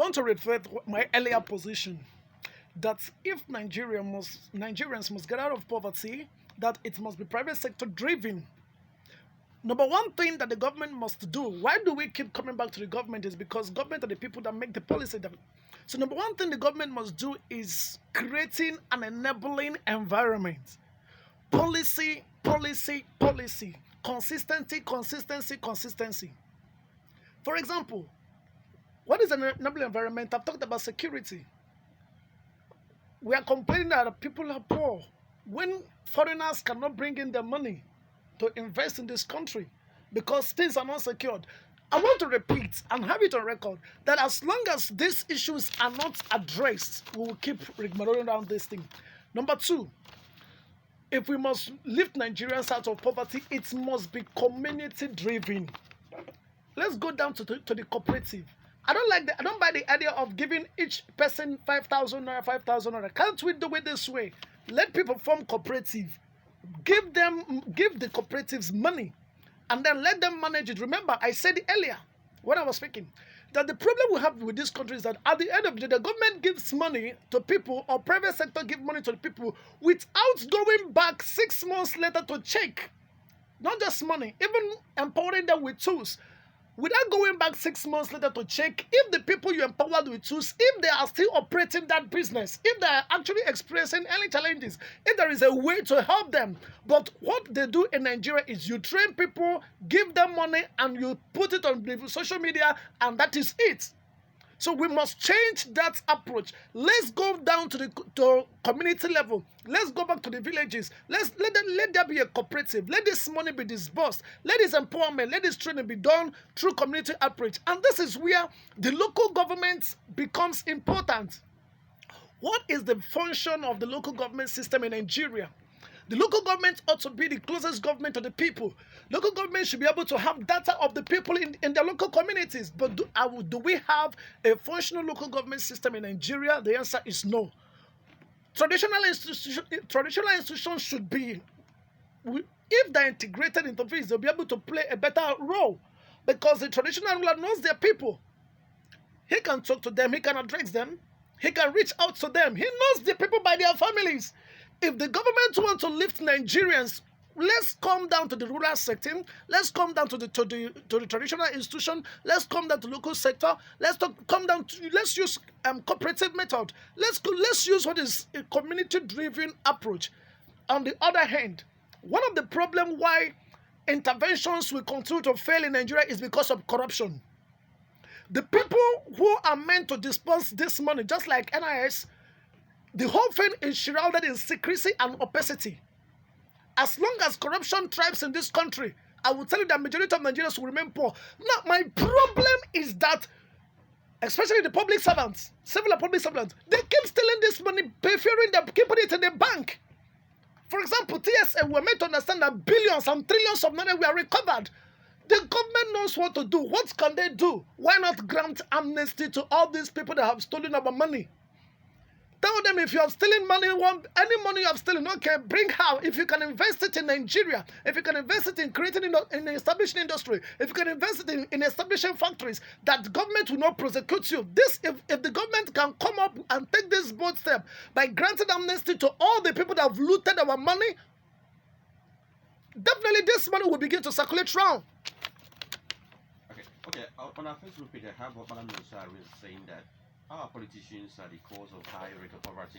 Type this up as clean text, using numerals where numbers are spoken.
want to refer my earlier position that if Nigerians must get out of poverty, that it must be private sector driven. Number one thing that the government must do, why do we keep coming back to the government, is because government are the people that make the policy. So number one thing the government must do is creating an enabling environment. Policy, policy, policy. Consistency, consistency, consistency. For example, what is an enabling environment? I've talked about security. We are complaining that people are poor when foreigners cannot bring in their money to invest in this country because things are not secured. I want to repeat and have it on record that as long as these issues are not addressed, we will keep rigmaroling around this thing. Number two, if we must lift Nigerians out of poverty, it must be community driven. Let's go down to the cooperative. I don't buy the idea of giving each person 5,000 naira, 5,000 naira. Can't we do it this way? Let people form cooperative. Give the cooperatives money and then let them manage it. Remember, I said earlier when I was speaking that the problem we have with this country is that at the end of the day, the government gives money to people or private sector give money to the people without going back 6 months later to check. Not just money, even empowering them with tools. Without going back 6 months later to check if the people you empowered with tools, if they are still operating that business, if they are actually experiencing any challenges, if there is a way to help them. But what they do in Nigeria is you train people, give them money, and you put it on the social media, and that is it. So we must change that approach. Let's go down to the community level. Let's go back to the villages. Let there be a cooperative. Let this money be disbursed. Let this empowerment, let this training be done through community outreach. And this is where the local government becomes important. What is the function of the local government system in Nigeria? The local government ought to be the closest government to the people. Local government should be able to have data of the people in their local communities. But do we have a functional local government system in Nigeria? The answer is no. Traditional institutions should be, if they're integrated into this, they'll be able to play a better role because the traditional ruler knows their people. He can talk to them, he can address them, he can reach out to them. He knows the people by their families. If the government wants to lift Nigerians, let's come down to the rural sector. Let's come down to the traditional institution. Let's come down to local sector. Let's use cooperative method. Let's use what is a community-driven approach. On the other hand, one of the problems why interventions will continue to fail in Nigeria is because of corruption. The people who are meant to disperse this money, just like NIS, the whole thing is shrouded in secrecy and opacity. As long as corruption thrives in this country, I will tell you that majority of Nigerians will remain poor. Now, my problem is that, especially the public servants, civil and public servants, they keep stealing this money, preferring them, keeping it in the bank. For example, TSA were made to understand that billions and trillions of money were recovered. The government knows what to do. What can they do? Why not grant amnesty to all these people that have stolen our money? Tell them if you have stolen money, any money you have stolen, okay, bring out. If you can invest it in Nigeria, if you can invest it in creating in establishing industry, if you can invest it in establishing factories, that government will not prosecute you. If the government can come up and take this bold step by granting amnesty to all the people that have looted our money, definitely this money will begin to circulate around. Okay. On our Facebook page, I have Madam Nusari saying that our politicians are the cause of high rate of poverty.